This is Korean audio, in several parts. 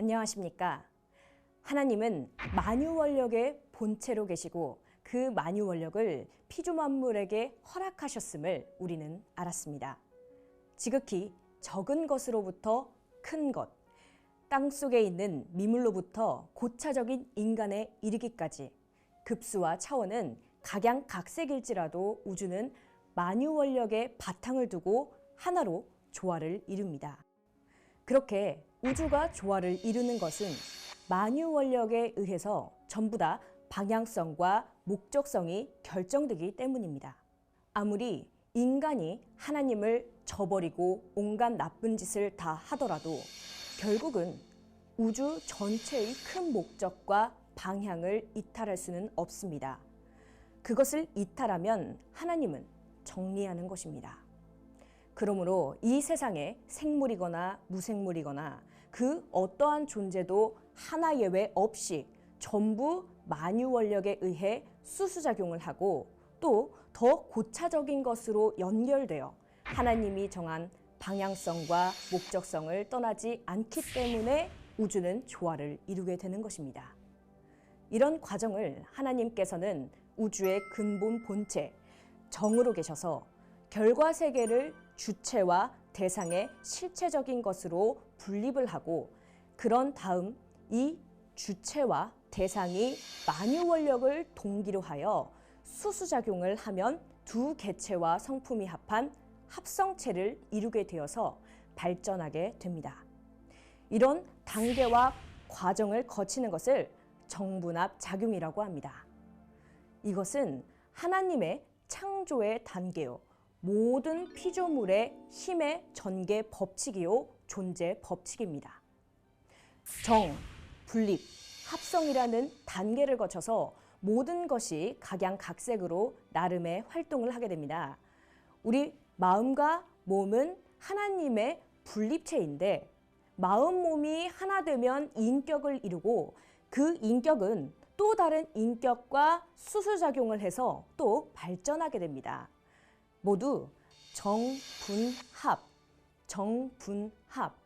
안녕하십니까? 하나님은 만유원력의 본체로 계시고 그 만유원력을 피조만물에게 허락하셨음을 우리는 알았습니다. 지극히 적은 것으로부터 큰 것, 땅속에 있는 미물로부터 고차적인 인간에 이르기까지 급수와 차원은 각양각색일지라도 우주는 만유원력의 바탕을 두고 하나로 조화를 이룹니다. 그렇게 우주가 조화를 이루는 것은 만유원력에 의해서 전부 다 방향성과 목적성이 결정되기 때문입니다. 아무리 인간이 하나님을 저버리고 온갖 나쁜 짓을 다 하더라도 결국은 우주 전체의 큰 목적과 방향을 이탈할 수는 없습니다. 그것을 이탈하면 하나님은 정리하는 것입니다. 그러므로 이 세상에 생물이거나 무생물이거나 그 어떠한 존재도 하나 예외 없이 전부 만유원력에 의해 수수작용을 하고 또 더 고차적인 것으로 연결되어 하나님이 정한 방향성과 목적성을 떠나지 않기 때문에 우주는 조화를 이루게 되는 것입니다. 이런 과정을 하나님께서는 우주의 근본 본체, 정으로 계셔서 결과세계를 주체와 대상의 실체적인 것으로 분립을 하고 그런 다음 이 주체와 대상이 만유원력을 동기로 하여 수수작용을 하면 두 개체와 성품이 합한 합성체를 이루게 되어서 발전하게 됩니다. 이런 단계와 과정을 거치는 것을 정분합작용이라고 합니다. 이것은 하나님의 창조의 단계요, 모든 피조물의 힘의 전개 법칙이요, 존재 법칙입니다. 정, 분립, 합성이라는 단계를 거쳐서 모든 것이 각양각색으로 나름의 활동을 하게 됩니다. 우리 마음과 몸은 하나님의 분립체인데 마음, 몸이 하나 되면 인격을 이루고 그 인격은 또 다른 인격과 수수작용을 해서 또 발전하게 됩니다. 모두 정분합, 정분합,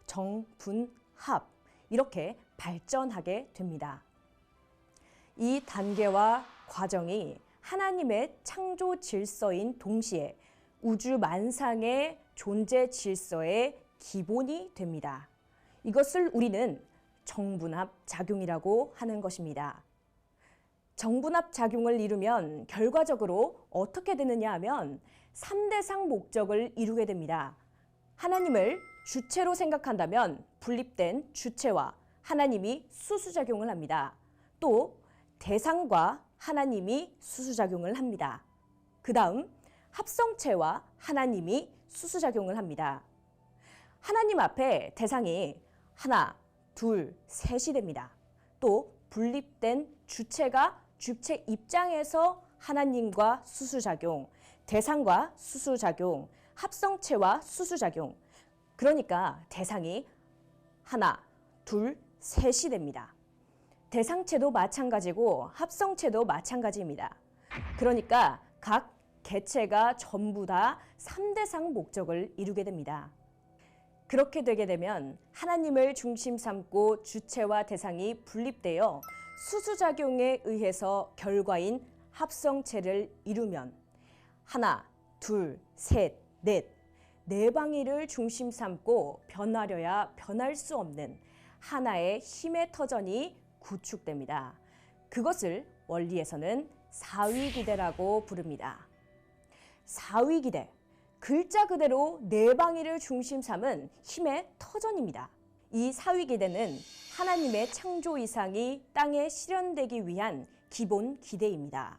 정분합 이렇게 발전하게 됩니다. 이 단계와 과정이 하나님의 창조 질서인 동시에 우주 만상의 존재 질서의 기본이 됩니다. 이것을 우리는 정분합 작용이라고 하는 것입니다. 정분합 작용을 이루면 결과적으로 어떻게 되느냐 하면 3대상 목적을 이루게 됩니다. 하나님을 주체로 생각한다면 분립된 주체와 하나님이 수수작용을 합니다. 또 대상과 하나님이 수수작용을 합니다. 그 다음 합성체와 하나님이 수수작용을 합니다. 하나님 앞에 대상이 하나, 둘, 셋이 됩니다. 또 분립된 주체가 주체 입장에서 하나님과 수수작용, 대상과 수수작용, 합성체와 수수작용. 그러니까 대상이 하나, 둘, 셋이 됩니다. 대상체도 마찬가지고 합성체도 마찬가지입니다. 그러니까 각 개체가 전부 다 3대상 목적을 이루게 됩니다. 그렇게 되게 되면 하나님을 중심 삼고 주체와 대상이 분립되어 수수작용에 의해서 결과인 합성체를 이루면 하나, 둘, 셋, 넷, 네 방위를 중심 삼고 변하려야 변할 수 없는 하나의 힘의 터전이 구축됩니다. 그것을 원리에서는 사위기대라고 부릅니다. 사위기대, 글자 그대로 네 방위를 중심 삼은 힘의 터전입니다. 이 사위기대는 하나님의 창조 이상이 땅에 실현되기 위한 기본 기대입니다.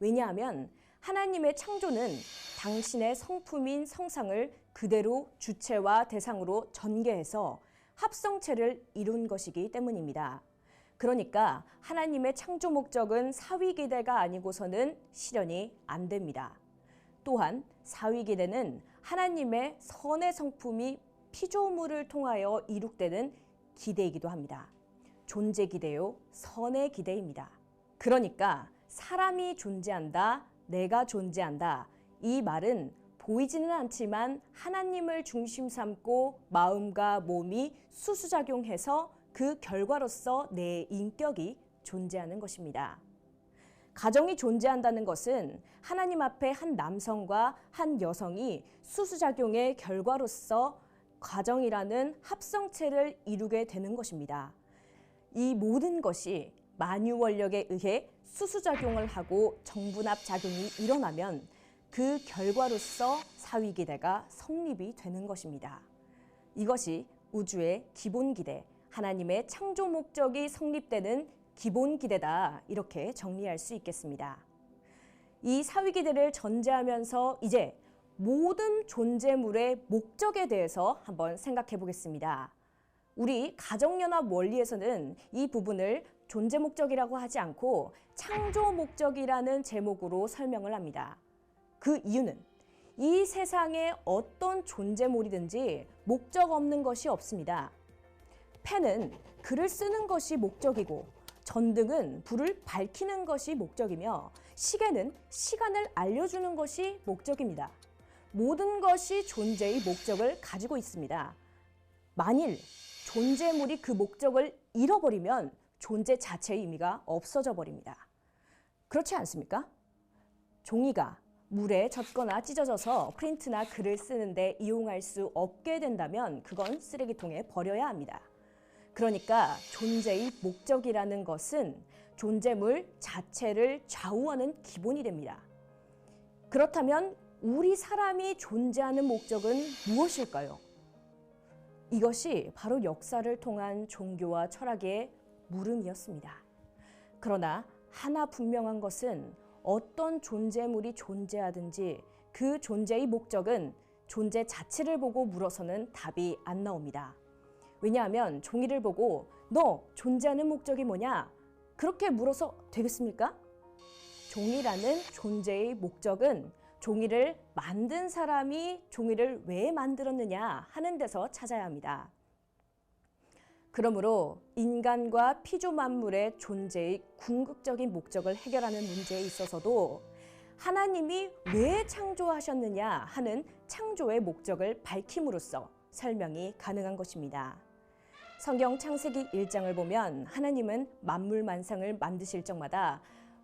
왜냐하면 하나님의 창조는 당신의 성품인 성상을 그대로 주체와 대상으로 전개해서 합성체를 이룬 것이기 때문입니다. 그러니까 하나님의 창조 목적은 사위기대가 아니고서는 실현이 안 됩니다. 또한 사위기대는 하나님의 선의 성품이 피조물을 통하여 이룩되는 기대이기도 합니다. 존재 기대요, 선의 기대입니다. 그러니까 사람이 존재한다, 내가 존재한다. 이 말은 보이지는 않지만 하나님을 중심 삼고 마음과 몸이 수수작용해서 그 결과로서 내 인격이 존재하는 것입니다. 가정이 존재한다는 것은 하나님 앞에 한 남성과 한 여성이 수수작용의 결과로서 가정이라는 합성체를 이루게 되는 것입니다. 이 모든 것이 만유 원력에 의해 수수작용을 하고 정분합 작용이 일어나면 그 결과로서 사위기대가 성립이 되는 것입니다. 이것이 우주의 기본기대, 하나님의 창조 목적이 성립되는 기본기대다, 이렇게 정리할 수 있겠습니다. 이 사위기대를 전제하면서 이제 모든 존재물의 목적에 대해서 한번 생각해 보겠습니다. 우리 가정연합 원리에서는 이 부분을 존재 목적이라고 하지 않고 창조 목적이라는 제목으로 설명을 합니다. 그 이유는 이 세상에 어떤 존재물이든지 목적 없는 것이 없습니다. 펜은 글을 쓰는 것이 목적이고 전등은 불을 밝히는 것이 목적이며 시계는 시간을 알려주는 것이 목적입니다. 모든 것이 존재의 목적을 가지고 있습니다. 만일 존재물이 그 목적을 잃어버리면 존재 자체의 의미가 없어져 버립니다. 그렇지 않습니까? 종이가 물에 젖거나 찢어져서 프린트나 글을 쓰는데 이용할 수 없게 된다면 그건 쓰레기통에 버려야 합니다. 그러니까 존재의 목적이라는 것은 존재물 자체를 좌우하는 기본이 됩니다. 그렇다면 우리 사람이 존재하는 목적은 무엇일까요? 이것이 바로 역사를 통한 종교와 철학의 물음이었습니다. 그러나 하나 분명한 것은 어떤 존재물이 존재하든지 그 존재의 목적은 존재 자체를 보고 물어서는 답이 안 나옵니다. 왜냐하면 종이를 보고 너 존재하는 목적이 뭐냐? 그렇게 물어서 되겠습니까? 종이라는 존재의 목적은 종이를 만든 사람이 종이를 왜 만들었느냐 하는 데서 찾아야 합니다. 그러므로 인간과 피조 만물의 존재의 궁극적인 목적을 해결하는 문제에 있어서도 하나님이 왜 창조하셨느냐 하는 창조의 목적을 밝힘으로써 설명이 가능한 것입니다. 성경 창세기 1장을 보면 하나님은 만물 만상을 만드실 적마다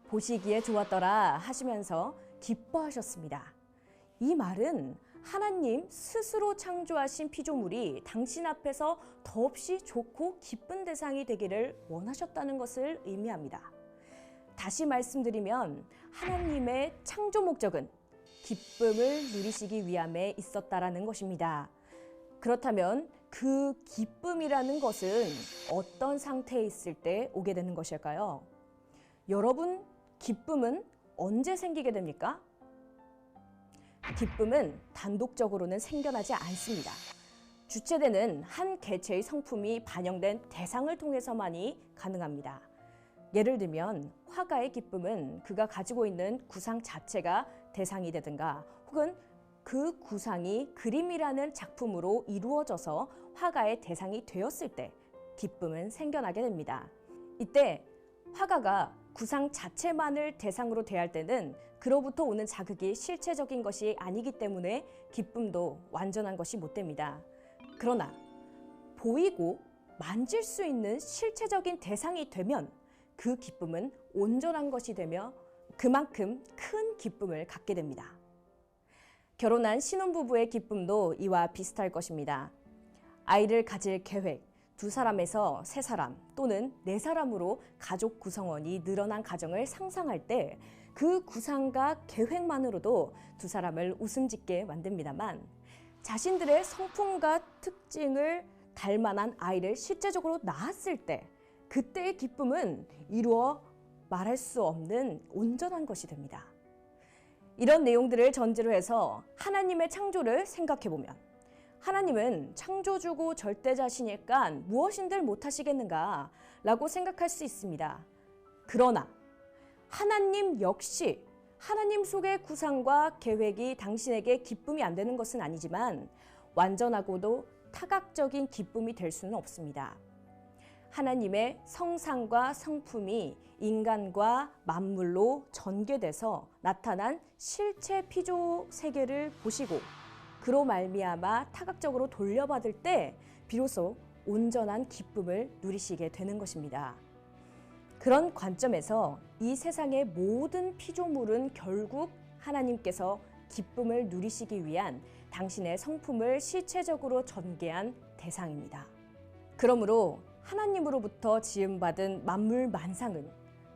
보시기에 좋았더라 하시면서 기뻐하셨습니다. 이 말은 하나님 스스로 창조하신 피조물이 당신 앞에서 더없이 좋고 기쁜 대상이 되기를 원하셨다는 것을 의미합니다. 다시 말씀드리면 하나님의 창조 목적은 기쁨을 누리시기 위함에 있었다라는 것입니다. 그렇다면 그 기쁨이라는 것은 어떤 상태에 있을 때 오게 되는 것일까요? 여러분, 기쁨은 언제 생기게 됩니까? 기쁨은 단독적으로는 생겨나지 않습니다. 주체되는 한 개체의 성품이 반영된 대상을 통해서만이 가능합니다. 예를 들면 화가의 기쁨은 그가 가지고 있는 구상 자체가 대상이 되든가 혹은 그 구상이 그림이라는 작품으로 이루어져서 화가의 대상이 되었을 때 기쁨은 생겨나게 됩니다. 이때 화가가 구상 자체만을 대상으로 대할 때는 그로부터 오는 자극이 실체적인 것이 아니기 때문에 기쁨도 완전한 것이 못 됩니다. 그러나 보이고 만질 수 있는 실체적인 대상이 되면 그 기쁨은 온전한 것이 되며 그만큼 큰 기쁨을 갖게 됩니다. 결혼한 신혼부부의 기쁨도 이와 비슷할 것입니다. 아이를 가질 계획, 2사람에서 3사람 또는 4사람으로 가족 구성원이 늘어난 가정을 상상할 때 그 구상과 계획만으로도 2사람을 웃음 짓게 만듭니다만 자신들의 성품과 특징을 닮아난 아이를 실제적으로 낳았을 때 그때의 기쁨은 이루어 말할 수 없는 온전한 것이 됩니다. 이런 내용들을 전제로 해서 하나님의 창조를 생각해 보면 하나님은 창조주고 절대자시니까 무엇인들 못하시겠는가 라고 생각할 수 있습니다. 그러나 하나님 역시 하나님 속의 구상과 계획이 당신에게 기쁨이 안 되는 것은 아니지만 완전하고도 타각적인 기쁨이 될 수는 없습니다. 하나님의 성상과 성품이 인간과 만물로 전개돼서 나타난 실체 피조 세계를 보시고 그로 말미암아 타각적으로 돌려받을 때 비로소 온전한 기쁨을 누리시게 되는 것입니다. 그런 관점에서 이 세상의 모든 피조물은 결국 하나님께서 기쁨을 누리시기 위한 당신의 성품을 실체적으로 전개한 대상입니다. 그러므로 하나님으로부터 지음받은 만물 만상은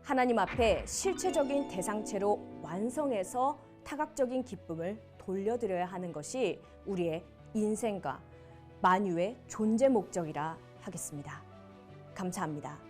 하나님 앞에 실체적인 대상체로 완성해서 타각적인 기쁨을 돌려드려야 하는 것이 우리의 인생과 만유의 존재 목적이라 하겠습니다. 감사합니다.